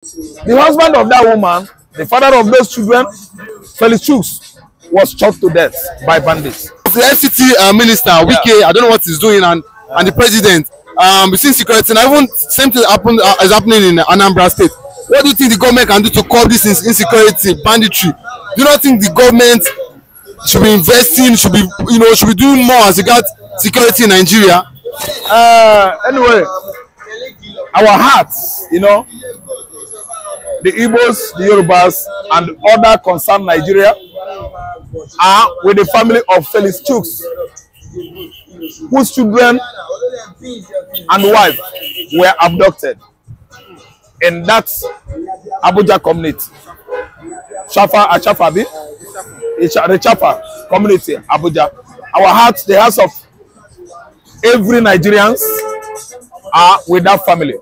The husband of that woman, the father of those children, Felix Chuks, was shot to death by bandits. The FCT minister, Wike, I don't know what he's doing, and the president, between security, and even same thing is happening in Anambra State. What do you think the government can do to curb this insecurity, banditry? Do you not think the government should be investing, should be doing more as regards security in Nigeria? Anyway, our hearts, the Igbos, the Yorubas, and other concerned Nigeria are with the family of Felix Chuks, whose children and wife were abducted in that Abuja community. The Chafa community, Abuja. Our hearts, the hearts of every Nigerians are with that family.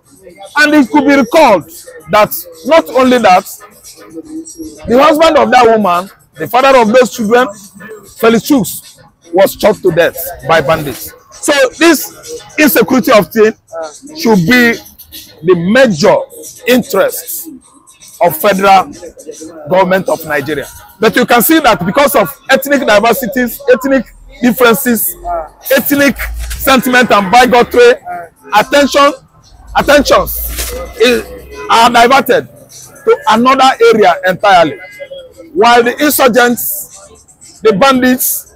And it could be recalled that not only that, the husband of that woman, the father of those children, Felix Chuks, was shot to death by bandits. So this insecurity of things should be the major interest of federal government of Nigeria. But you can see that because of ethnic diversities, ethnic differences, ethnic sentiment and bigotry, attentions are diverted to another area entirely. While the insurgents, the bandits,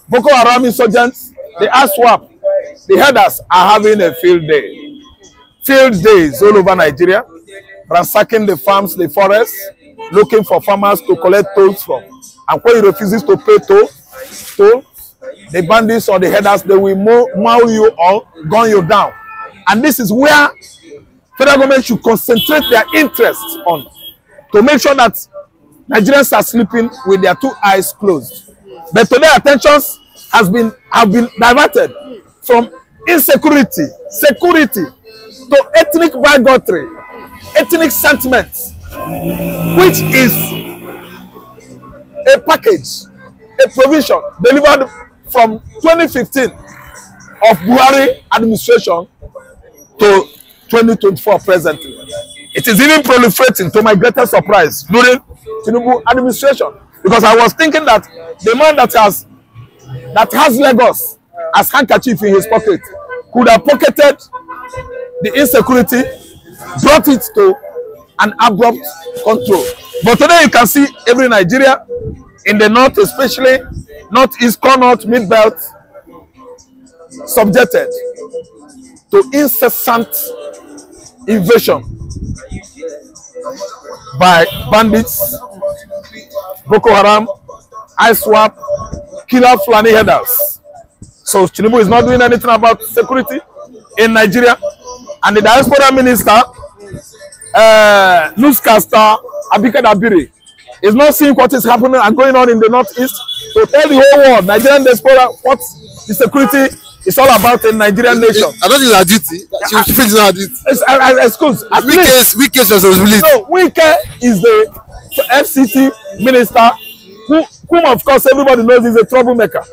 Boko Haram insurgents, the ASWAP, the headers are having a field day. Field days all over Nigeria, ransacking the farms, the forests, looking for farmers to collect tolls from. And when he refuses to pay toll, the bandits or the headers, they will maul you or gun you down. And this is where federal government should concentrate their interest on, to make sure that Nigerians are sleeping with their two eyes closed. But today attentions have been diverted from insecurity, security, to ethnic bigotry, ethnic sentiments, which is a package, a provision delivered from 2015 of Buhari administration to 2024 presently. It is even proliferating, to my greatest surprise, during Tinubu administration, because I was thinking that the man that has Lagos as handkerchief in his pocket could have pocketed the insecurity, brought it to an abrupt control. But today you can see every Nigeria, in the north especially, northeast, north, mid-belt, subjected to incessant invasion by bandits, Boko Haram, ISWAP, killer Fulani headers. So Tinubu is not doing anything about security in Nigeria. And the diaspora minister, newscaster Abike Dabiri, is not seeing what is happening and going on in the northeast to tell the whole world, Nigerian diaspora, what the security is all about in Nigerian nation. I don't think it's her duty. She was facing her duty. Excuse. Wike's responsibility. No, Wike is the FCT minister, whom of course everybody knows is a troublemaker.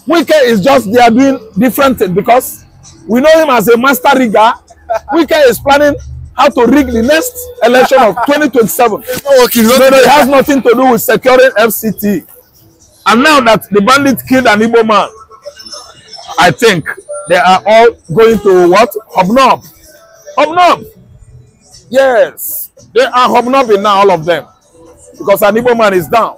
Wike is just there doing different things because we know him as a master rigger. Wike is planning how to rig the next election of 2027. It's not working. No, it has nothing to do with securing FCT. And now that the bandit killed an Igbo man, I think they are all going to what? Hobnob. Hobnob. Yes. They are hobnobbing now, all of them. Because an Igbo man is down.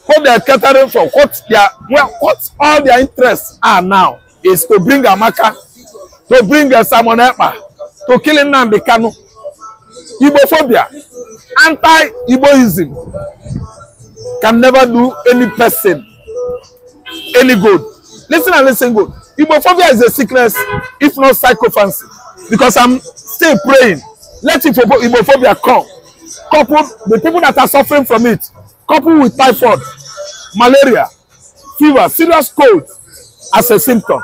What they are catering for, what all their interests are now is to bring Amaka, to bring Simon Ekpa, to kill Nnamdi Kanu. Igbophobia, anti-Igboism can never do any person any good. Listen and listen good. Igbophobia is a sickness, if not psychophancy. Because I'm still praying, let Igbophobia come. Coupled the people that are suffering from it, coupled with typhoid, malaria, fever, serious cold as a symptom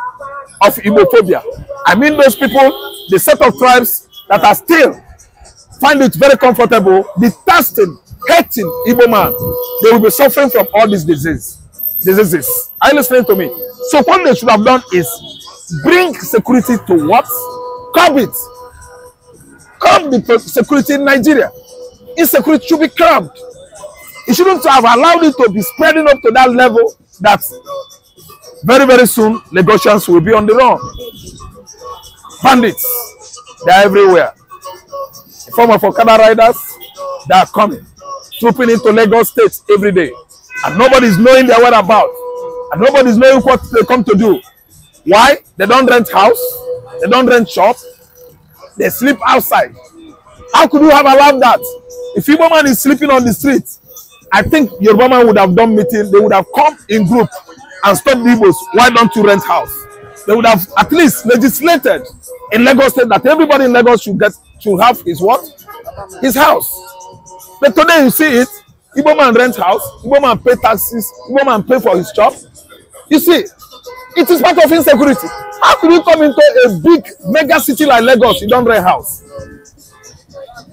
of Igbophobia. I mean those people, the set of tribes that are still find it very comfortable, detesting, hating Igbo man, they will be suffering from all these diseases. Are you listening to me? So what they should have done is bring security to what? Curb it. curb the security in Nigeria. Insecurity should be curbed. It shouldn't have allowed it to be spreading up to that level that very, very soon Lagosians will be on the run. Bandits, they are everywhere. In form of Okada riders, they are coming, trooping into Lagos State every day. And nobody's knowing their whereabouts. And nobody's knowing what they come to do. Why? They don't rent house. They don't rent shop. They sleep outside. How could you have allowed that? If Igbo man is sleeping on the street, I think Yoruba man would have done meeting. They would have come in group and stopped the Igbos. Why don't you rent house? They would have at least legislated in Lagos State that everybody in Lagos should have his what? His house. But today you see it. Igbo man rent house. Igbo man pay taxes. Igbo man pay for his job. You see, it is part of insecurity. How could you come into a big mega city like Lagos? You don't rent house.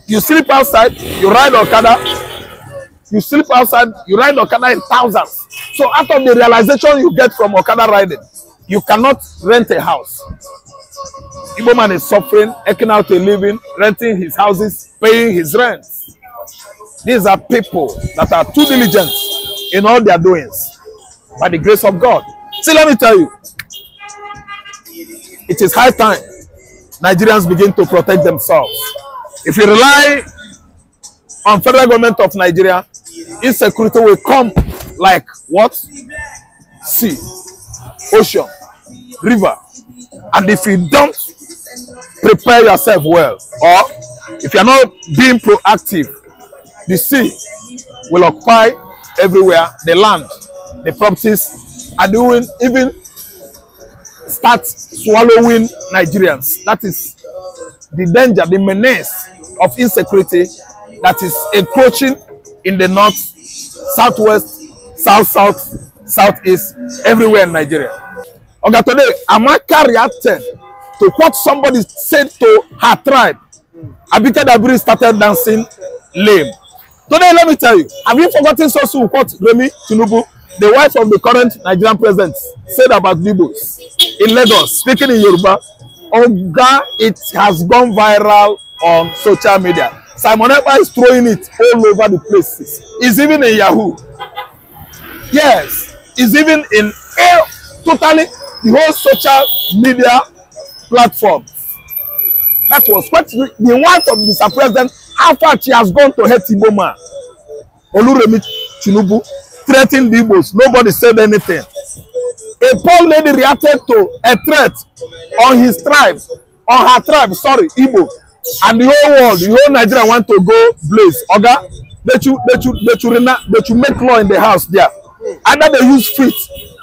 You sleep outside. You ride Okada. You sleep outside. You ride Okada in thousands. So out of the realization you get from Okada riding, you cannot rent a house. Igbo man is suffering, eking out a living, renting his houses, paying his rent. These are people that are too diligent in all their doings by the grace of God. See, let me tell you, it is high time Nigerians begin to protect themselves. If you rely on federal government of Nigeria, insecurity will come like what? Sea, ocean, river. And if you don't prepare yourself well, or if you're not being proactive, the sea will occupy everywhere, the land, the properties, and even start swallowing Nigerians. That is the danger, the menace of insecurity that is encroaching in the north, southwest, south, southeast, everywhere in Nigeria. Okay, today, Amaka reacted to what somebody said to her tribe. Abike Dabiri started dancing lame. Today, let me tell you, have you forgotten so soon what Remi Tinubu, the wife of the current Nigerian president, said about Igbos in Lagos, speaking in Yoruba? Oga, it has gone viral on social media. Simon Ekpa is throwing it all over the places. It's even in Yahoo. Yes, it's even in totally the whole social media platform. That was what the wife of Mr. President, how far she has gone to hate Igbo man. Oluremi Tinubu threatened the Igbos. Nobody said anything. A poor lady reacted to a threat on his tribe, on her tribe, sorry, Igbo. And the whole world, the whole Nigeria want to go blaze. Oga, they should make law in the house there. Either they use feet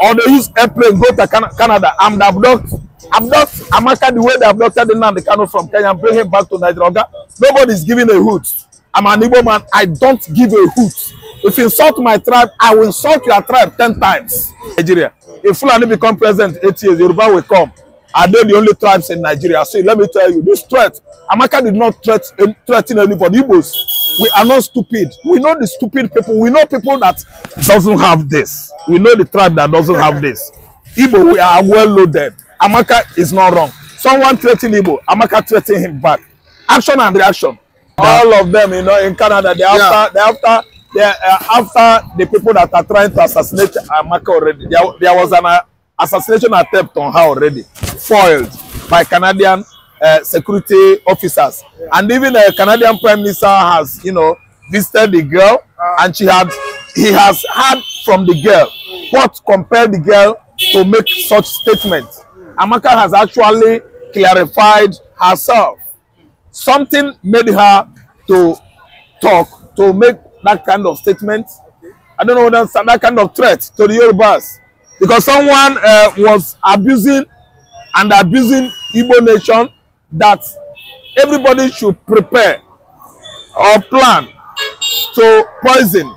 or they use airplane, go to Canada and abduct Amaka the way they abducted Nnamdi Kanu from Kenya and bring him back to Nigeria. Nobody is giving a hoot. I'm an Igbo man. I don't give a hoot. If you insult my tribe, I will insult your tribe 10 times. Nigeria. If Fulani become president 8 years, Yoruba will come. Are they the only tribes in Nigeria? See, let me tell you, this threat, Amaka did not threaten anybody. Igbos, we are not stupid. We know the stupid people. We know people that doesn't have this. We know the tribe that doesn't have this. Igbo, we are well loaded. Amaka is not wrong. Someone threatening Igbo, Amaka threatening him back. Action and reaction. All of them, you know, in Canada, after the people that are trying to assassinate Amaka already. There was an assassination attempt on her already, foiled by Canadian security officers. And even the Canadian Prime Minister has, you know, visited the girl, and he has heard from the girl what compelled the girl to make such statements. Amaka has actually clarified herself. Something made her to talk, to make that kind of statement. I don't know whether that kind of threat to the Yorubas. Because someone was abusing Igbo nation, that everybody should prepare or plan to poison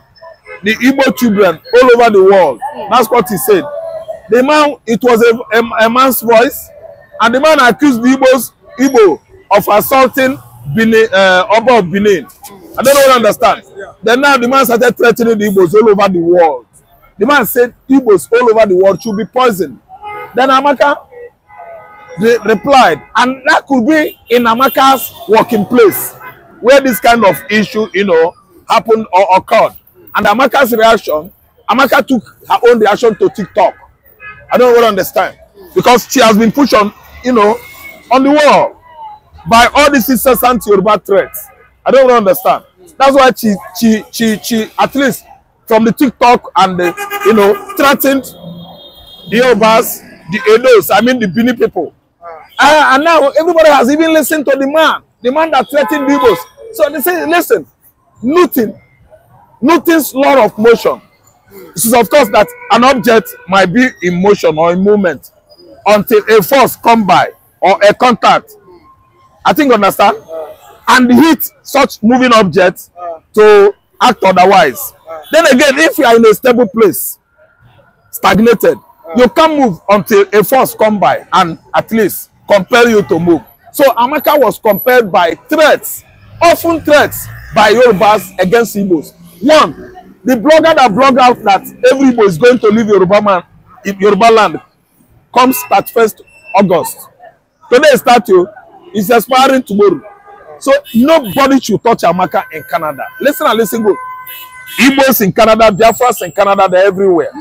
the Igbo children all over the world. That's what he said. The man, it was a man's voice, and the man accused the Igbo of assaulting Benin, Oba of Benin. I don't know what I understand. Then now the man started threatening the Igbos all over the world. The man said Igbos all over the world should be poisoned. Then Amaka replied, and that could be in Amaka's working place where this kind of issue, you know, happened or occurred. And Amaka's reaction, Amaka took her own reaction to TikTok. I don't really understand, because she has been pushed on, you know, on the wall by all these incessant Yoruba threats. I don't really understand. That's why she at least from the TikTok and the, you know, threatened the Yorubas, the Edos, I mean the Bini people. And now everybody has even listened to the man that threatened the Igbos. So they say, listen, nothing's law of motion. This is of course that an object might be in motion or in movement until a force come by or a contact. I think you understand? And hit such moving objects to act otherwise. Then again, if you are in a stable place, stagnated, you can't move until a force come by and at least compel you to move. So Amaka was compelled by threats, often threats by Yorubas against Igbos. One, the blogger that blogged out that every Igbo is going to leave Yoruba land comes 31st August. Today statue is expiring tomorrow. So nobody should touch Amaka in Canada. Listen and listen good. Igbos in Canada, Biafras in Canada, they're everywhere.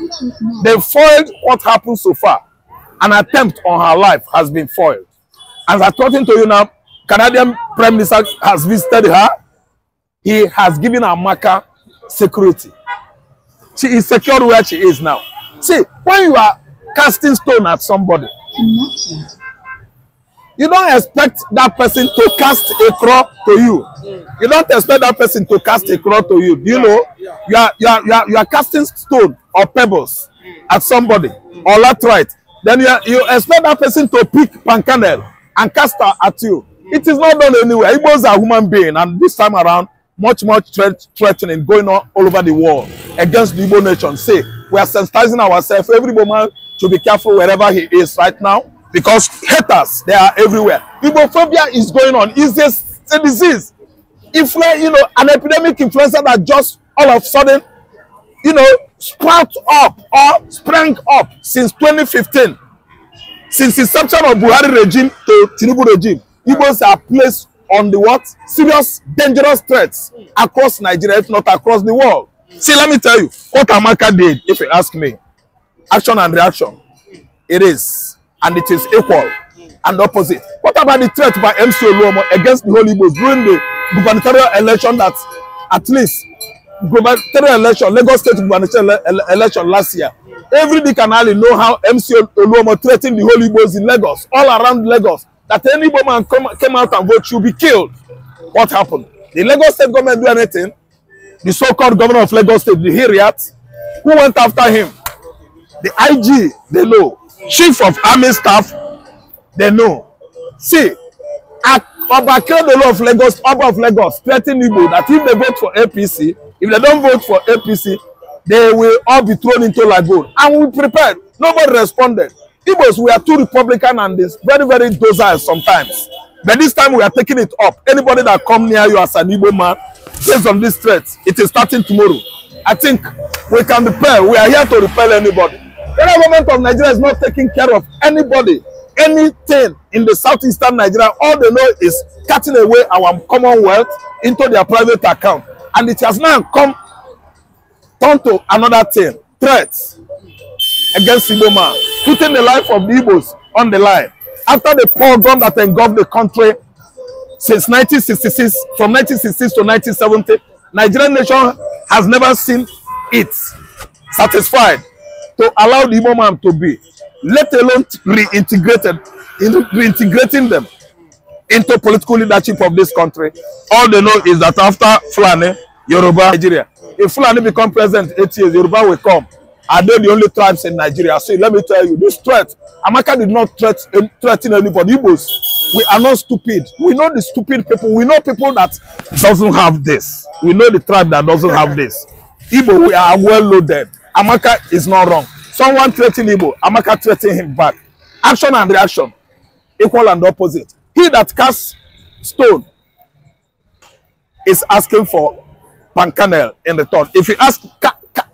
They foiled what happened so far. An attempt on her life has been foiled. As I'm talking to you now, Canadian Prime Minister has visited her. He has given Amaka security. She is secure where she is now. See, when you are casting stone at somebody, you don't expect that person to cast a crow to you. You don't expect that person to cast a crow to you. Do you know? You are casting stone or pebbles at somebody or laterite. Then you expect that person to pick pancanel and cast her at you. It is not done anywhere. Igbos are human beings, and this time around, much threatening going on all over the world against the Igbo nation. Say, we are sensitizing ourselves. Every man should be careful wherever he is right now, because haters, they are everywhere. Igbophobia is going on. It's a disease. If you know, an epidemic influenza that just all of a sudden, you know, sprout up or sprang up since 2015, since inception of Buhari regime to Tinubu regime, Igbos are placed on the what? Serious, dangerous threats across Nigeria, if not across the world. See, let me tell you what Amaka did, if you ask me. Action and reaction. It is. And it is equal and opposite. What about the threat by MC Oluomo against the Holy Igbos during the gubernatorial election that at least gubernatorial election, Lagos State gubernatorial election last year? Every Dick and Ali know how MC Oluomo threatened the Holy Igbos in Lagos, all around Lagos, that any woman came out and vote should be killed. What happened? The Lagos State government do anything? The so-called governor of Lagos State, the Hiriat, who went after him? The IG, they know. Chief of Army Staff, they know. See, Obakere of Lagos, Oba of Lagos, threatening Igbo that if they vote for APC, if they don't vote for APC, they will all be thrown into lagoon. And we prepared. Nobody responded. Igbos, we are too Republican and this very, very docile sometimes. But this time we are taking it up. Anybody that come near you as an Igbo man, based on this threat, it is starting tomorrow. I think we can repel. We are here to repel anybody. The government of Nigeria is not taking care of anybody, anything in the southeastern Nigeria. All they know is cutting away our commonwealth into their private account. And it has now turned to another thing, threats against Igbo man, putting the life of the Igbos on the line. After the pogrom that engulfed the country since 1966, from 1966 to 1970, Nigerian nation has never seen it satisfied to allow the Igbo man to be, let alone reintegrating them into political leadership of this country. All they know is that after Fulani, Yoruba, Nigeria, if Fulani become president 8 years, Yoruba will come. Are they the only tribes in Nigeria? So let me tell you, this threat, Amaka did not threaten anybody. Igbos, we are not stupid. We know the stupid people. We know people that doesn't have this. We know the tribe that doesn't have this. Igbo, we are well loaded. Amaka is not wrong. Someone threatening Igbo, Amaka threatening him back. Action and reaction, equal and opposite. He that casts stone is asking for pancanel in return. If you ask,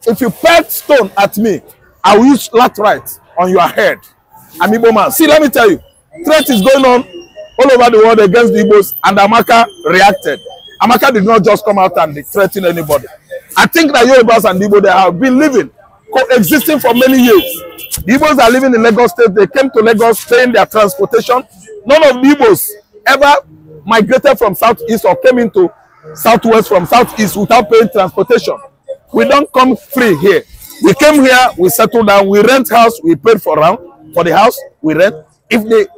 if you pelt stone at me, I will use laterite on your head. I'm Igbo man. See, let me tell you, threat is going on all over the world against the Igbos, and Amaka reacted. Amaka did not just come out and threaten anybody. I think that Yorubas and the Igbo, they have been living, coexisting for many years. The Igbos are living in Lagos State. They came to Lagos paying their transportation. None of the Igbos ever migrated from southeast or came into southwest from southeast without paying transportation. We don't come free here. We came here, we settle down, we rent house, we paid for the house, we rent. If the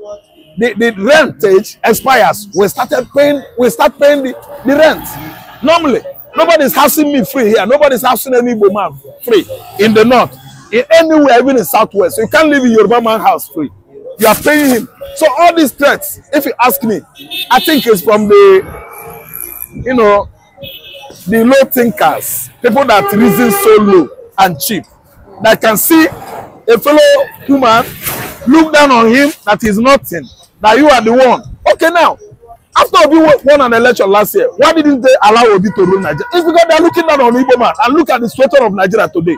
rentage expires, we start paying the rent. Normally, nobody's housing me free here. Nobody's housing any Igbo man free in the north. In anywhere, even in southwest. So you can't live in Yoruba man house free. You are paying him. So all these threats, if you ask me, I think it's from the, you know, the low thinkers, people that reason so low and cheap, that can see a fellow human, look down on him that is nothing, that you are the one. Okay, now, after Obi won an election last year, why didn't they allow Obi to rule Nigeria? It's because they are looking down on Igbo man. And look at the situation of Nigeria today.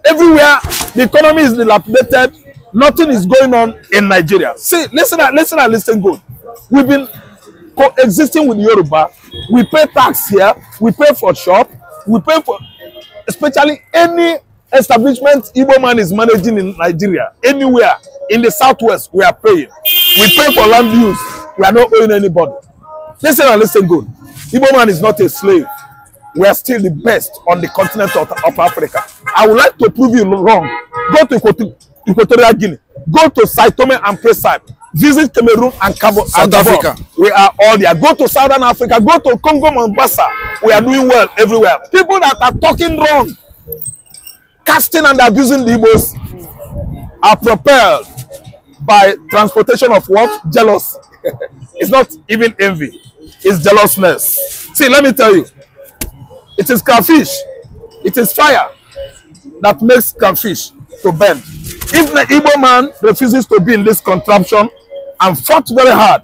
Everywhere, the economy is dilapidated. Nothing is going on in Nigeria. See, listen good. We've been coexisting with Yoruba. We pay tax here. We pay for shop. We pay for, especially any establishment Igbo man is managing in Nigeria. Anywhere in the southwest, we are paying. We pay for land use. We are not owing anybody. Listen good. Igbo man is not a slave. We are still the best on the continent of Africa. I would like to prove you wrong. Go to Equatorial Guinea. Go to Sao Tome and Principe. Visit Cameroon and South Africa. We are all there. Go to Southern Africa. Go to Congo, Mombasa. We are doing well everywhere. People that are talking wrong, casting and abusing the Igbos, are propelled by transportation of what? Jealousy. It's not even envy. It's jealousness. See, let me tell you. It is crayfish. It is fire that makes crayfish to burn. If the Igbo man refuses to be in this contraption and fight very hard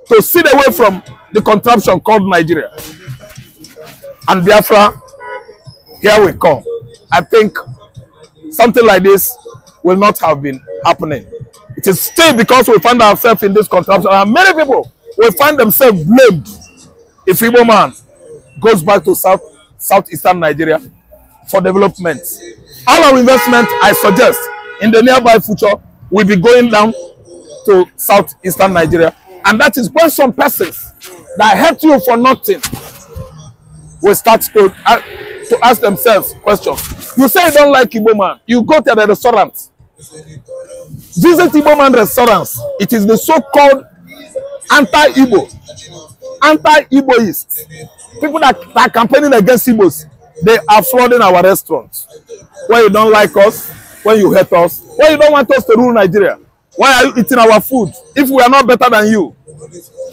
to sit away from the contraption called Nigeria and Biafra, here we come. I think something like this will not have been happening. It is still because we find ourselves in this contraption, and many people will find themselves blamed if Igbo man goes back to southeastern Nigeria for development. All our investment, I suggest, in the nearby future, will be going down to southeastern Nigeria. And that is when some persons that helped you for nothing will start to ask themselves questions. You say you don't like Igbo man. You go to the restaurant. Visit Igbo man restaurants. It is the so-called anti-Igbo, anti-Igboist. People that are campaigning against Igbos, they are flooding our restaurants. When you don't like us, when you hate us, when you don't want us to rule Nigeria, why are you eating our food? If we are not better than you,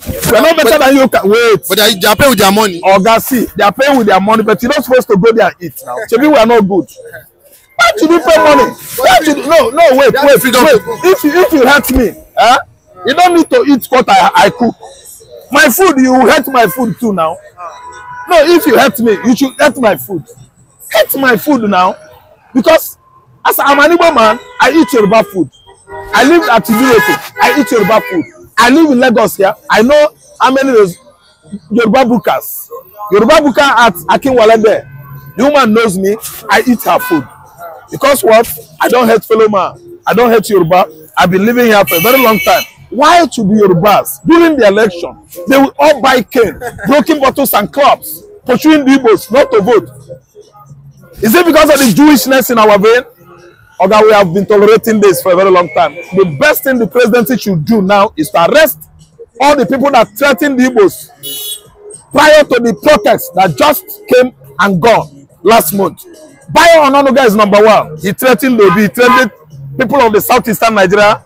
if we are not better than you, wait. But they are paying with their money. Oh, God, see, they are paying with their money, but you're not supposed to go there and eat now. Maybe we are not good. Why should you pay money? Wait. If you hurt me, you don't need to eat what I cook. My food, you hate my food too now. No, if you hate me, you should hate my food. Hate my food now. Because as I'm an Igbo man, I eat Yoruba food. I live at Ibileke, I eat Yoruba food. I live in Lagos here. I know how many Yoruba bukas. Yoruba buka at Akinwale there. The woman knows me. I eat her food. Because what? I don't hate fellow man. I don't hate Yoruba. I've been living here for a very long time. Why to be Yorubas? During the election, they will all buy cane, broken bottles and clubs, pursuing the Igbos not to vote. Is it because of the Jewishness in our vein? Or that we have been tolerating this for a very long time? The best thing the presidency should do now is to arrest all the people that threatened the Igbos prior to the protest that just came and gone last month. Bayo Onanuga is number one. He threatened people of the southeastern Nigeria,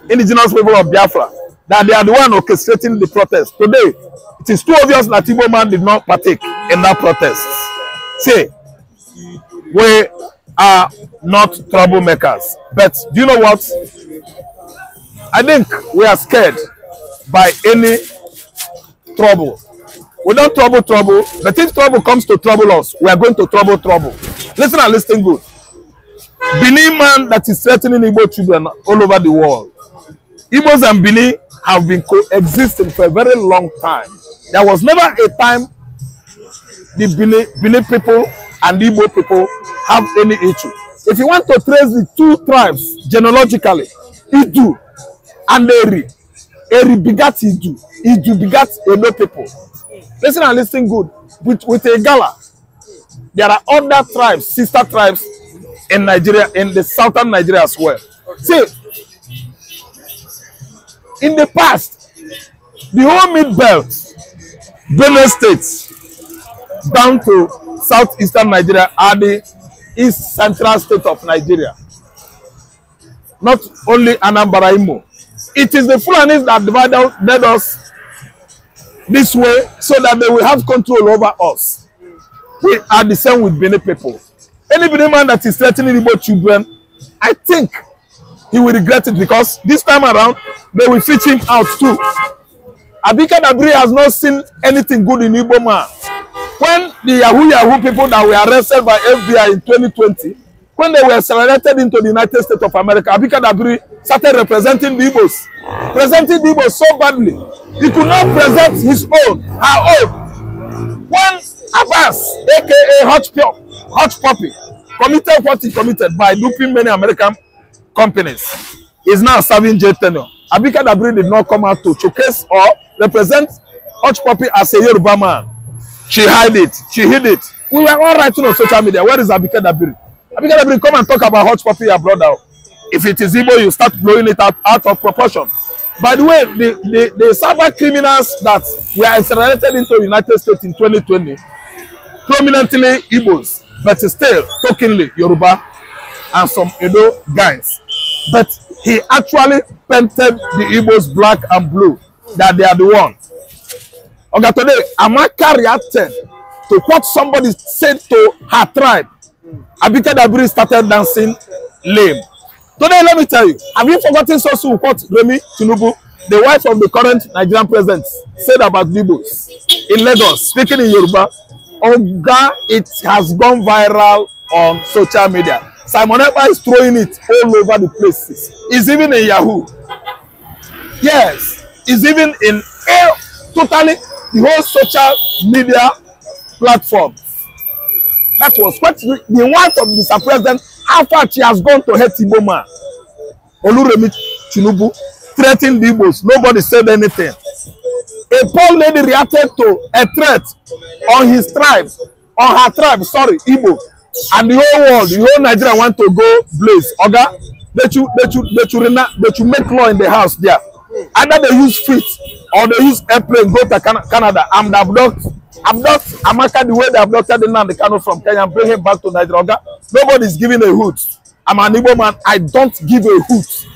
indigenous people of Biafra, that they are the one orchestrating the protest. Today, it is too obvious that Igbo man did not partake in that protest. See, we are not troublemakers. But do you know what? I think we are scared by any trouble. We don't trouble, but if trouble comes to trouble us, we are going to trouble. Listen and listen good. Benin man that is threatening Igbo children all over the world. Igbos and Bini have been coexisting for a very long time. There was never a time the Bini people and the Igbo people have any issue. If you want to trace the two tribes genealogically, Idu and Eri begat Idu. Idu begat Edo people. Listen and listen good. With a gala, there are other tribes, sister tribes in Nigeria, in the southern Nigeria as well. See, in the past, the whole mid belt, Benue states, down to southeastern Nigeria are the east central state of Nigeria. Not only Anambra Imo. It is the Fulanis that divided us this way so that they will have control over us. We are the same with Benin people. Any Benin man that is threatening Igbo children, I think he will regret it, because this time around they will fish him out too. Abike Dabiri has not seen anything good in Igbo man. When the Yahoo people that were arrested by FBI in 2020, when they were extradited into the United States of America, Abike Dabiri started representing the Igbos. Presenting the Igbos so badly. He could not present his own, her own. When Abbas, aka Hot Puppy, committed what he committed by duping many American companies, is now serving jail tenure. Abike Dabiri did not come out to showcase or represent Hot Puppy as a Yoruba man. She hid it. She hid it. We were all writing on social media. Where is Abike Dabiri? Abike Dabiri, come and talk about Hot Puppy, your brother. If it is Igbo, you start blowing it out of proportion. By the way, the cyber criminals that were extradited into the United States in 2020, prominently Igbos, but still tokенly Yoruba and some Edo guys. But he actually painted the Igbos black and blue, that they are the one. Okay, today, Amaka reacted to what somebody said to her tribe. Abike Dabiri started dancing lame. Today, let me tell you, have you forgotten so soon what Remi Tinubu, the wife of the current Nigerian president, said about Igbos in Lagos, speaking in Yoruba? Oga, it has gone viral on social media. Simon Ekpa is throwing it all over the places. It's even in Yahoo. Yes, it's even in totally the whole social media platform. That was what the wife of Mr. President, how far she has gone to hate Igbo man. Oluremi Tinubu threatened the Igbos. Nobody said anything. A poor lady reacted to a threat on his tribe, on her tribe, sorry, Igbo. And the whole world, the whole Nigeria want to go blaze. Oga, they should make law in the house there. Either they use feet or they use airplane, go to Canada and abduct Amaka the way they abducted Nnamdi Kanu from Kenya and bring him back to Nigeria. Nobody is giving a hoot. I'm an Igbo man. I don't give a hoot.